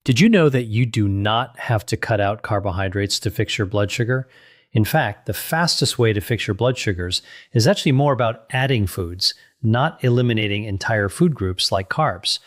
Did you know that you do not have to cut out carbohydrates to fix your blood sugar? In fact, the fastest way to fix your blood sugars is actually more about adding foods, not eliminating entire food groups like carbs.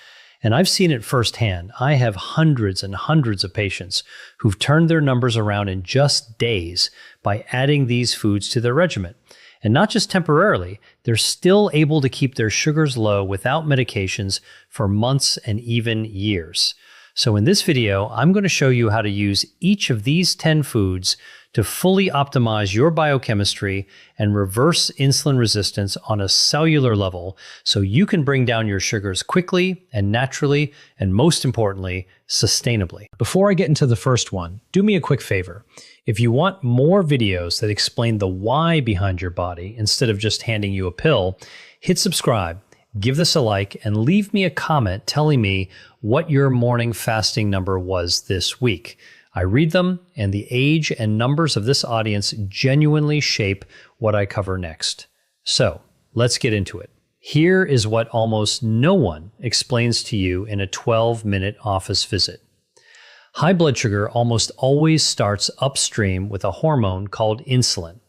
And I've seen it firsthand. I have hundreds and hundreds of patients who've turned their numbers around in just days by adding these foods to their regimen. And not just temporarily, they're still able to keep their sugars low without medications for months and even years. So in this video, I'm going to show you how to use each of these 10 foods to fully optimize your biochemistry and reverse insulin resistance on a cellular level so you can bring down your sugars quickly and naturally, and most importantly, sustainably. Before I get into the first one, do me a quick favor. If you want more videos that explain the why behind your body instead of just handing you a pill, hit subscribe, give this a like, and leave me a comment telling me what your morning fasting number was this week. I read them, and the age and numbers of this audience genuinely shape what I cover next. So, let's get into it. Here is what almost no one explains to you in a 12-minute office visit. High blood sugar almost always starts upstream with a hormone called insulin.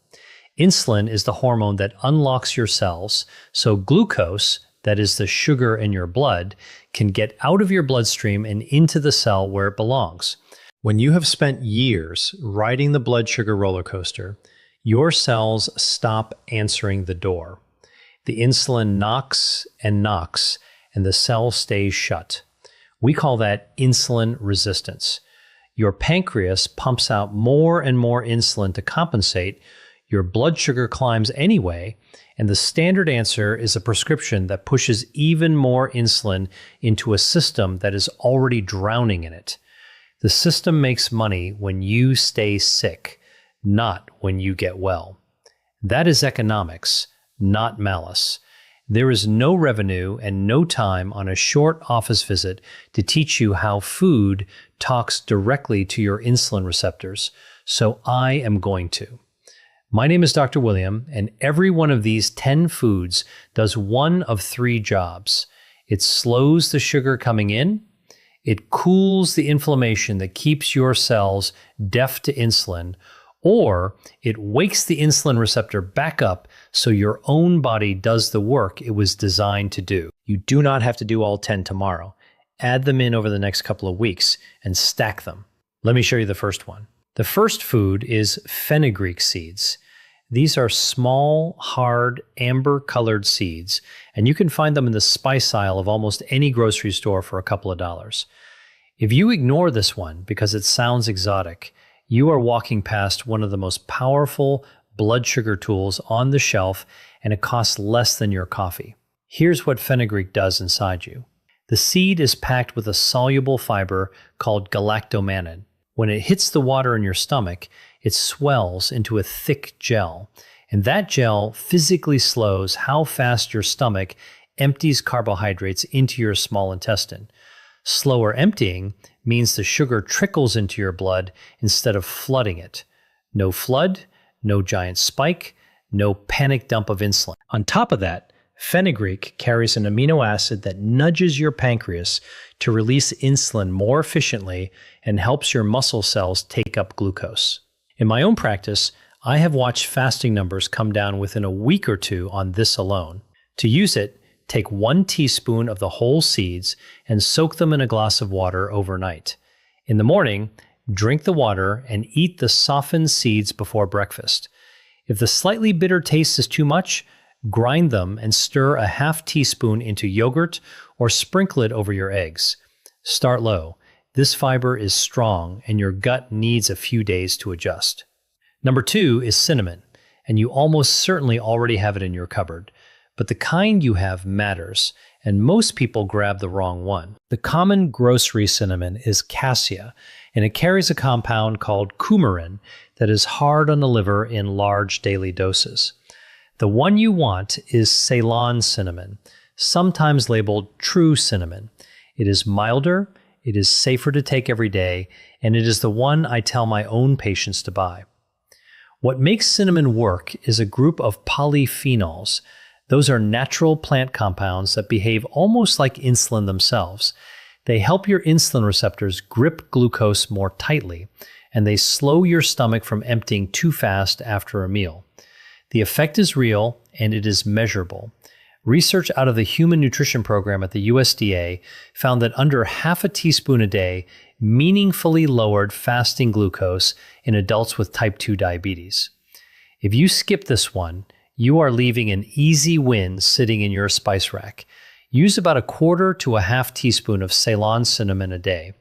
Insulin is the hormone that unlocks your cells, so glucose, that is the sugar in your blood, can get out of your bloodstream and into the cell where it belongs. When you have spent years riding the blood sugar roller coaster, your cells stop answering the door. The insulin knocks, and the cell stays shut. We call that insulin resistance. Your pancreas pumps out more and more insulin to compensate. Your blood sugar climbs anyway, and the standard answer is a prescription that pushes even more insulin into a system that is already drowning in it. The system makes money when you stay sick, not when you get well. That is economics, not malice. There is no revenue and no time on a short office visit to teach you how food talks directly to your insulin receptors, so I am going to. My name is Dr. William, and every one of these 10 foods does one of 3 jobs. It slows the sugar coming in, it cools the inflammation that keeps your cells deaf to insulin, or it wakes the insulin receptor back up so your own body does the work it was designed to do. You do not have to do all 10 tomorrow. Add them in over the next couple of weeks and stack them. Let me show you the first one. The first food is fenugreek seeds. These are small, hard, amber-colored seeds, and you can find them in the spice aisle of almost any grocery store for a couple of dollars. If you ignore this one because it sounds exotic, you are walking past one of the most powerful blood sugar tools on the shelf, and it costs less than your coffee. Here's what fenugreek does inside you. The seed is packed with a soluble fiber called galactomannan. When it hits the water in your stomach, it swells into a thick gel, and that gel physically slows how fast your stomach empties carbohydrates into your small intestine. Slower emptying means the sugar trickles into your blood instead of flooding it. No flood, no giant spike, no panic dump of insulin. On top of that, fenugreek carries an amino acid that nudges your pancreas to release insulin more efficiently and helps your muscle cells take up glucose. In my own practice, I have watched fasting numbers come down within a week or 2 on this alone. To use it, take 1 teaspoon of the whole seeds and soak them in a glass of water overnight. In the morning, drink the water and eat the softened seeds before breakfast. If the slightly bitter taste is too much, grind them and stir a half teaspoon into yogurt or sprinkle it over your eggs. Start low. This fiber is strong and your gut needs a few days to adjust. Number 2 is cinnamon, and you almost certainly already have it in your cupboard. But the kind you have matters, and most people grab the wrong one. The common grocery cinnamon is cassia, and it carries a compound called coumarin that is hard on the liver in large daily doses. The one you want is Ceylon cinnamon, sometimes labeled true cinnamon. It is milder, it is safer to take every day, and it is the one I tell my own patients to buy. What makes cinnamon work is a group of polyphenols. Those are natural plant compounds that behave almost like insulin themselves. They help your insulin receptors grip glucose more tightly, and they slow your stomach from emptying too fast after a meal. The effect is real, and it is measurable. Research out of the Human Nutrition Program at the USDA found that under half a teaspoon a day meaningfully lowered fasting glucose in adults with type 2 diabetes. If you skip this one, you are leaving an easy win sitting in your spice rack. Use about 1/4 to 1/2 teaspoon of Ceylon cinnamon a day.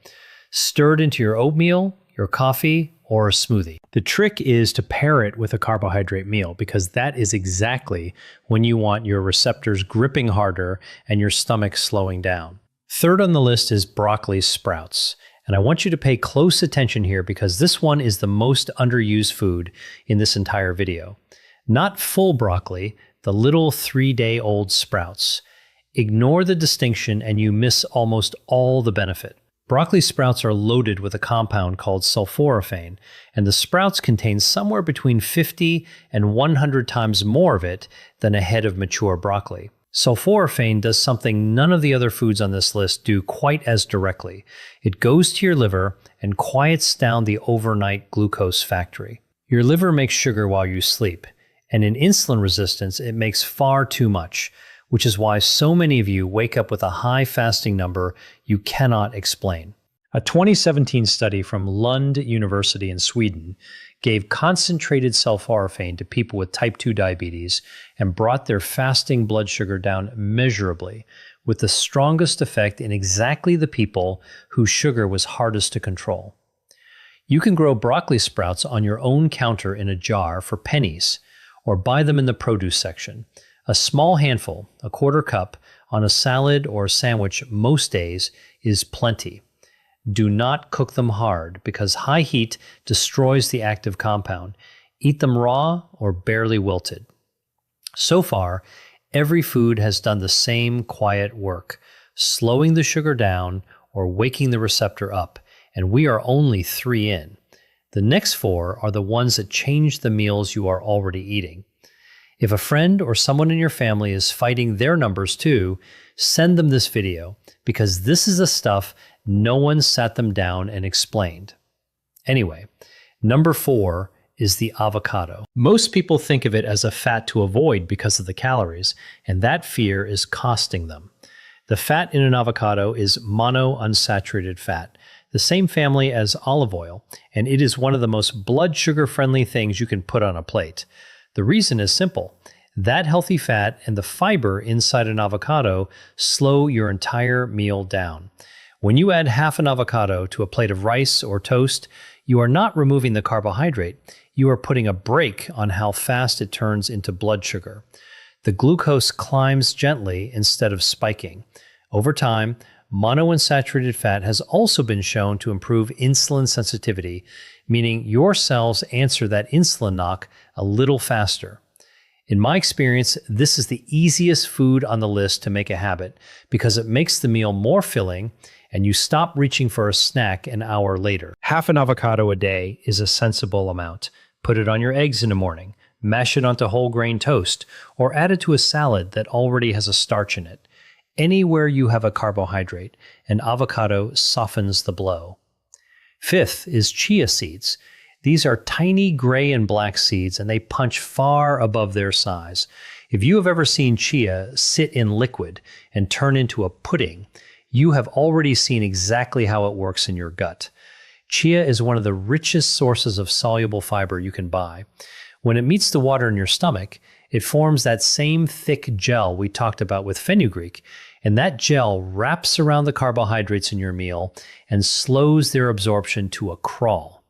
Stir it into your oatmeal, your coffee, or a smoothie. The trick is to pair it with a carbohydrate meal, because that is exactly when you want your receptors gripping harder and your stomach slowing down. Third on the list is broccoli sprouts. And I want you to pay close attention here, because this one is the most underused food in this entire video. Not full broccoli, the little 3-day-old sprouts. Ignore the distinction and you miss almost all the benefit. Broccoli sprouts are loaded with a compound called sulforaphane, and the sprouts contain somewhere between 50 and 100 times more of it than a head of mature broccoli. Sulforaphane does something none of the other foods on this list do quite as directly. It goes to your liver and quiets down the overnight glucose factory. Your liver makes sugar while you sleep, and in insulin resistance, it makes far too much, which is why so many of you wake up with a high fasting number you cannot explain. A 2017 study from Lund University in Sweden gave concentrated sulforaphane to people with type 2 diabetes and brought their fasting blood sugar down measurably, with the strongest effect in exactly the people whose sugar was hardest to control. You can grow broccoli sprouts on your own counter in a jar for pennies, or buy them in the produce section. A small handful, 1/4 cup, on a salad or a sandwich most days is plenty. Do not cook them hard, because high heat destroys the active compound. Eat them raw or barely wilted. So far, every food has done the same quiet work, slowing the sugar down or waking the receptor up, and we are only 3 in. The next 4 are the ones that change the meals you are already eating. If a friend or someone in your family is fighting their numbers too, send them this video, because this is the stuff no one sat them down and explained. Anyway, number 4 is the avocado. Most people think of it as a fat to avoid because of the calories, and that fear is costing them. The fat in an avocado is monounsaturated fat, the same family as olive oil, and it is one of the most blood sugar-friendly things you can put on a plate. The reason is simple. That healthy fat and the fiber inside an avocado slow your entire meal down. When you add half an avocado to a plate of rice or toast, you are not removing the carbohydrate. You are putting a brake on how fast it turns into blood sugar. The glucose climbs gently instead of spiking. Over time, monounsaturated fat has also been shown to improve insulin sensitivity, meaning your cells answer that insulin knock a little faster. In my experience, this is the easiest food on the list to make a habit, because it makes the meal more filling and you stop reaching for a snack an hour later. Half an avocado a day is a sensible amount. Put it on your eggs in the morning, mash it onto whole grain toast, or add it to a salad that already has a starch in it. Anywhere you have a carbohydrate, an avocado softens the blow. 5th is chia seeds. These are tiny gray and black seeds, and they punch far above their size. If you have ever seen chia sit in liquid and turn into a pudding, you have already seen exactly how it works in your gut. Chia is one of the richest sources of soluble fiber you can buy. When it meets the water in your stomach, it forms that same thick gel we talked about with fenugreek, and that gel wraps around the carbohydrates in your meal and slows their absorption to a crawl.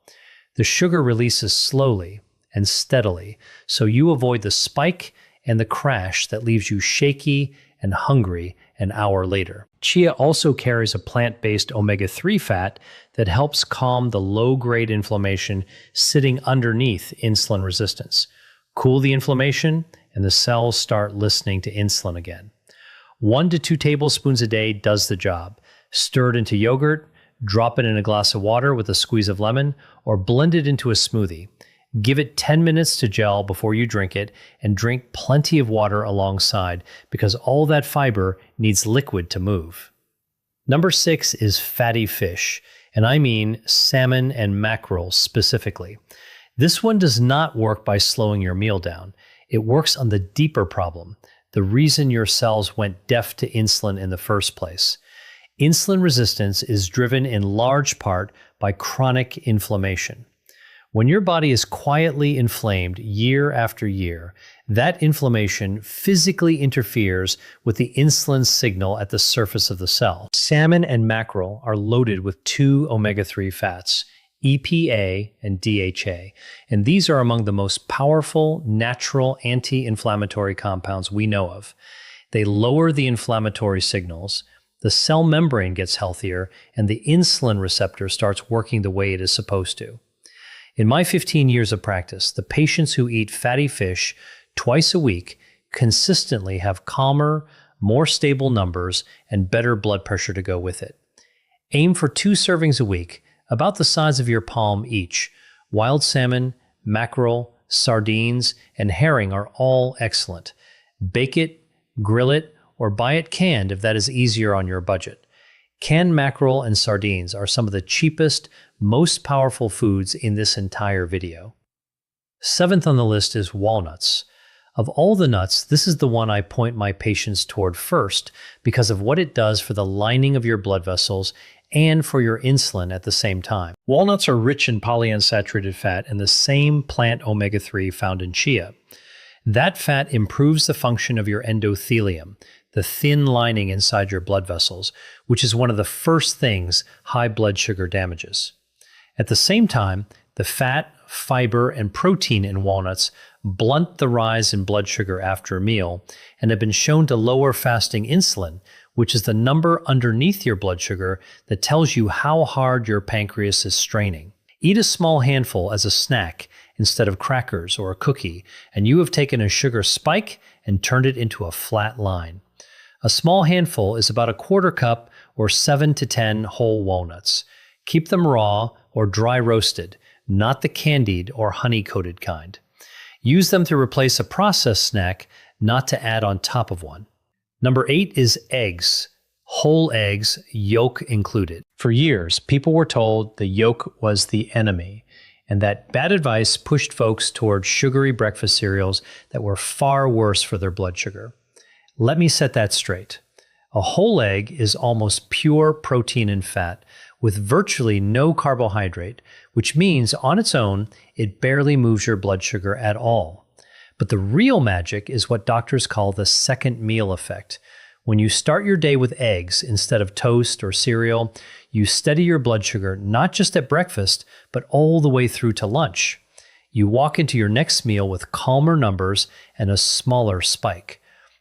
The sugar releases slowly and steadily, so you avoid the spike and the crash that leaves you shaky and hungry an hour later. Chia also carries a plant-based omega-3 fat that helps calm the low-grade inflammation sitting underneath insulin resistance. Cool the inflammation, and the cells start listening to insulin again. 1 to 2 tablespoons a day does the job. Stir it into yogurt, drop it in a glass of water with a squeeze of lemon, or blend it into a smoothie. Give it 10 minutes to gel before you drink it, and drink plenty of water alongside, because all that fiber needs liquid to move. Number 6 is fatty fish, and I mean salmon and mackerel specifically. This one does not work by slowing your meal down. It works on the deeper problem, the reason your cells went deaf to insulin in the first place. Insulin resistance is driven in large part by chronic inflammation. When your body is quietly inflamed year after year, that inflammation physically interferes with the insulin signal at the surface of the cell. Salmon and mackerel are loaded with 2 omega-3 fats, EPA and DHA, and these are among the most powerful natural anti-inflammatory compounds we know of. They lower the inflammatory signals, the cell membrane gets healthier, and the insulin receptor starts working the way it is supposed to. In my 15 years of practice, the patients who eat fatty fish twice a week consistently have calmer, more stable numbers and better blood pressure to go with it. Aim for 2 servings a week, about the size of your palm each. Wild salmon, mackerel, sardines, and herring are all excellent. Bake it, grill it, or buy it canned if that is easier on your budget. Canned mackerel and sardines are some of the cheapest, most powerful foods in this entire video. 7th on the list is walnuts. Of all the nuts, this is the one I point my patients toward first because of what it does for the lining of your blood vessels and for your insulin at the same time. Walnuts are rich in polyunsaturated fat and the same plant omega-3 found in chia. That fat improves the function of your endothelium, the thin lining inside your blood vessels, which is one of the first things high blood sugar damages. At the same time, the fat, fiber, and protein in walnuts blunt the rise in blood sugar after a meal and have been shown to lower fasting insulin, which is the number underneath your blood sugar that tells you how hard your pancreas is straining. Eat a small handful as a snack instead of crackers or a cookie, and you have taken a sugar spike and turned it into a flat line. A small handful is about a quarter cup or 7 to 10 whole walnuts. Keep them raw or dry roasted, not the candied or honey-coated kind. Use them to replace a processed snack, not to add on top of one. Number 8 is eggs. Whole eggs, yolk included. For years, people were told the yolk was the enemy, and that bad advice pushed folks toward sugary breakfast cereals that were far worse for their blood sugar. Let me set that straight. A whole egg is almost pure protein and fat, with virtually no carbohydrate, which means on its own, it barely moves your blood sugar at all. But the real magic is what doctors call the second meal effect. When you start your day with eggs instead of toast or cereal, you steady your blood sugar not just at breakfast, but all the way through to lunch. You walk into your next meal with calmer numbers and a smaller spike.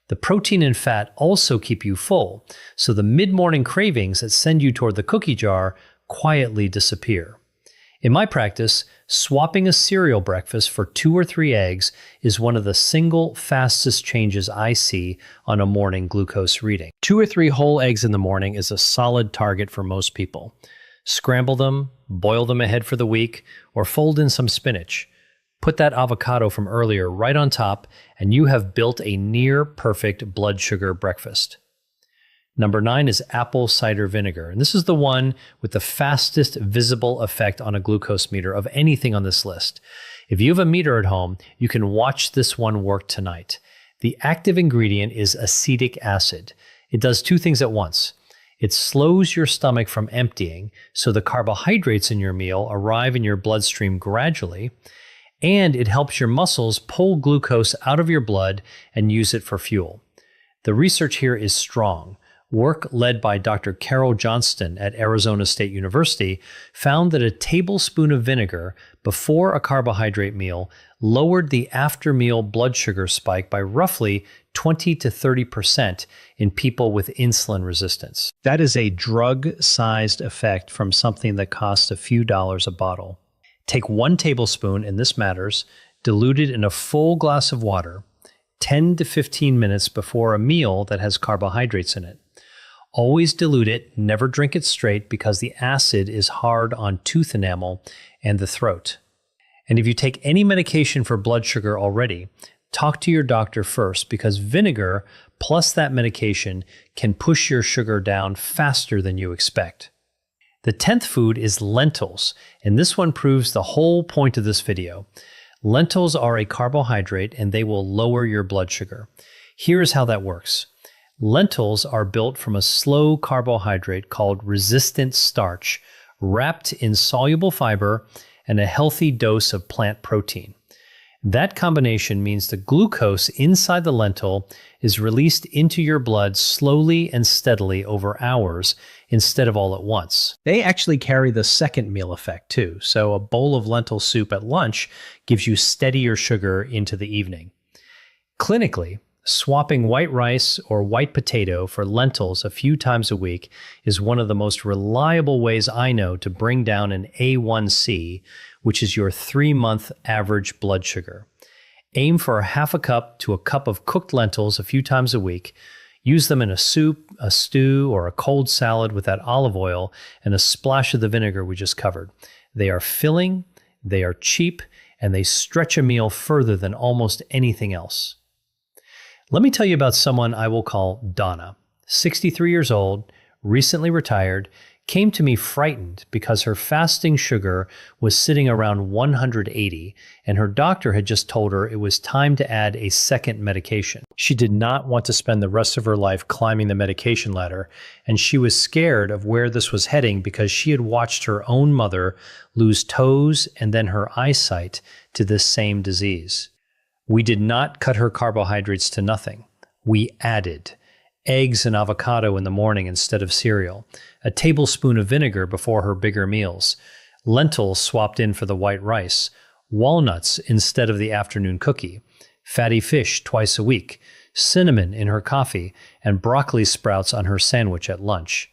The protein and fat also keep you full, so the mid-morning cravings that send you toward the cookie jar quietly disappear. In my practice, swapping a cereal breakfast for 2 or 3 eggs is one of the single fastest changes I see on a morning glucose reading. 2 or 3 whole eggs in the morning is a solid target for most people. Scramble them, boil them ahead for the week, or fold in some spinach. Put that avocado from earlier right on top, and you have built a near-perfect blood sugar breakfast. Number 9 is apple cider vinegar, and this is the one with the fastest visible effect on a glucose meter of anything on this list. If you have a meter at home, you can watch this one work tonight. The active ingredient is acetic acid. It does 2 things at once. It slows your stomach from emptying, so the carbohydrates in your meal arrive in your bloodstream gradually, and it helps your muscles pull glucose out of your blood and use it for fuel. The research here is strong. Work led by Dr. Carol Johnston at Arizona State University found that a tablespoon of vinegar before a carbohydrate meal lowered the after-meal blood sugar spike by roughly 20 to 30% in people with insulin resistance. That is a drug-sized effect from something that costs a few dollars a bottle. Take 1 tablespoon, and this matters, diluted in a full glass of water 10 to 15 minutes before a meal that has carbohydrates in it. Always dilute it, never drink it straight because the acid is hard on tooth enamel and the throat. And if you take any medication for blood sugar already, talk to your doctor first because vinegar plus that medication can push your sugar down faster than you expect. The 10th food is lentils, and this one proves the whole point of this video. Lentils are a carbohydrate and they will lower your blood sugar. Here's how that works. Lentils are built from a slow carbohydrate called resistant starch, wrapped in soluble fiber and a healthy dose of plant protein. That combination means the glucose inside the lentil is released into your blood slowly and steadily over hours instead of all at once. They actually carry the second meal effect too, so a bowl of lentil soup at lunch gives you steadier sugar into the evening. Clinically, swapping white rice or white potato for lentils a few times a week is one of the most reliable ways I know to bring down an A1C, which is your 3-month average blood sugar. Aim for a half a cup to a cup of cooked lentils a few times a week. Use them in a soup, a stew, or a cold salad with that olive oil and a splash of the vinegar we just covered. They are filling, they are cheap, and they stretch a meal further than almost anything else. Let me tell you about someone I will call Donna, 63 years old, recently retired, came to me frightened because her fasting sugar was sitting around 180 and her doctor had just told her it was time to add a second medication. She did not want to spend the rest of her life climbing the medication ladder, and she was scared of where this was heading because she had watched her own mother lose toes and then her eyesight to this same disease. We did not cut her carbohydrates to nothing. We added eggs and avocado in the morning instead of cereal, a tablespoon of vinegar before her bigger meals, lentils swapped in for the white rice, walnuts instead of the afternoon cookie, fatty fish twice a week, cinnamon in her coffee, and broccoli sprouts on her sandwich at lunch.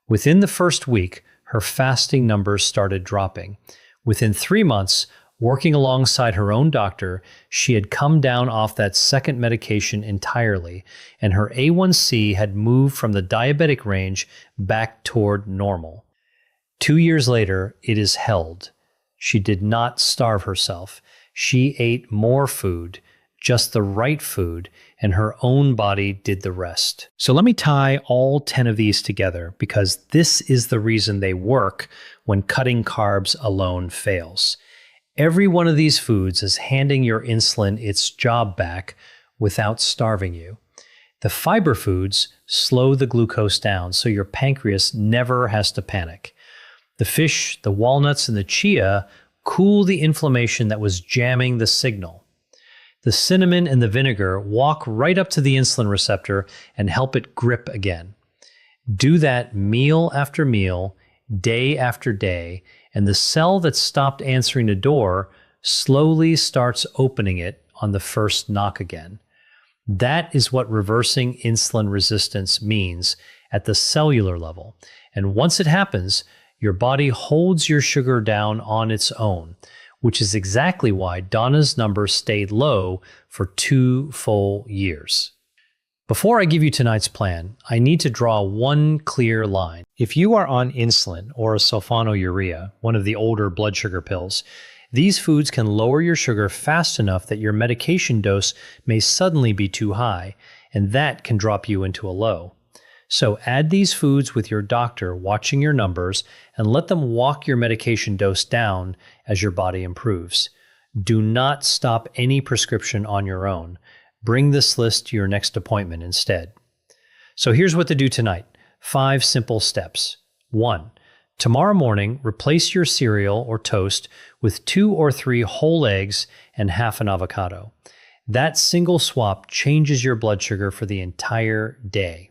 Within the first week, her fasting numbers started dropping. Within 3 months, working alongside her own doctor, she had come down off that second medication entirely, and her A1C had moved from the diabetic range back toward normal. 2 years later, it is held. She did not starve herself. She ate more food, just the right food, and her own body did the rest. So let me tie all 10 of these together, because this is the reason they work when cutting carbs alone fails. Every one of these foods is handing your insulin its job back without starving you. The fiber foods slow the glucose down so your pancreas never has to panic. The fish, the walnuts, and the chia cool the inflammation that was jamming the signal. The cinnamon and the vinegar walk right up to the insulin receptor and help it grip again. Do that meal after meal, day after day, and the cell that stopped answering the door slowly starts opening it on the first knock again. That is what reversing insulin resistance means at the cellular level. And once it happens, your body holds your sugar down on its own, which is exactly why Donna's number stayed low for 2 full years. Before I give you tonight's plan, I need to draw one clear line. If you are on insulin or a sulfonylurea, one of the older blood sugar pills, these foods can lower your sugar fast enough that your medication dose may suddenly be too high, and that can drop you into a low. So add these foods with your doctor watching your numbers and let them walk your medication dose down as your body improves. Do not stop any prescription on your own. Bring this list to your next appointment instead. So here's what to do tonight. 5 simple steps. 1. Tomorrow morning, replace your cereal or toast with 2 or 3 whole eggs and half an avocado. That single swap changes your blood sugar for the entire day.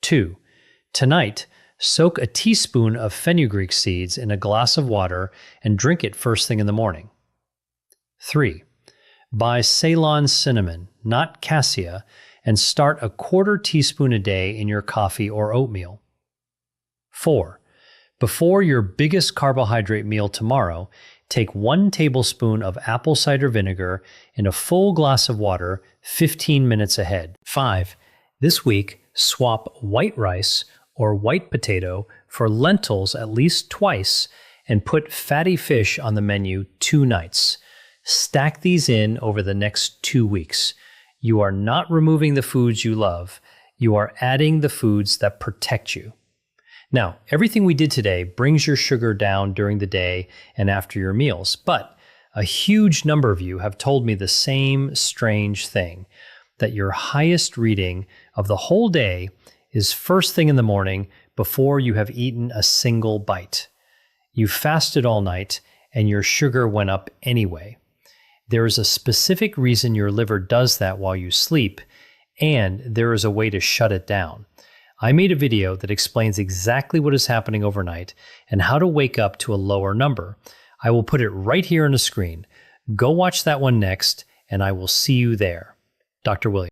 2. Tonight, soak a teaspoon of fenugreek seeds in a glass of water and drink it first thing in the morning. 3. Buy Ceylon cinnamon, not cassia, and start a 1/4 teaspoon a day in your coffee or oatmeal. 4. Before your biggest carbohydrate meal tomorrow, take 1 tablespoon of apple cider vinegar in a full glass of water 15 minutes ahead. 5. This week, swap white rice or white potato for lentils at least twice and put fatty fish on the menu 2 nights. Stack these in over the next 2 weeks. You are not removing the foods you love. You are adding the foods that protect you. Now, everything we did today brings your sugar down during the day and after your meals, but a huge number of you have told me the same strange thing, that your highest reading of the whole day is first thing in the morning before you have eaten a single bite. You fasted all night and your sugar went up anyway. There is a specific reason your liver does that while you sleep, and there is a way to shut it down. I made a video that explains exactly what is happening overnight and how to wake up to a lower number. I will put it right here on the screen. Go watch that one next, and I will see you there. Dr. Williams.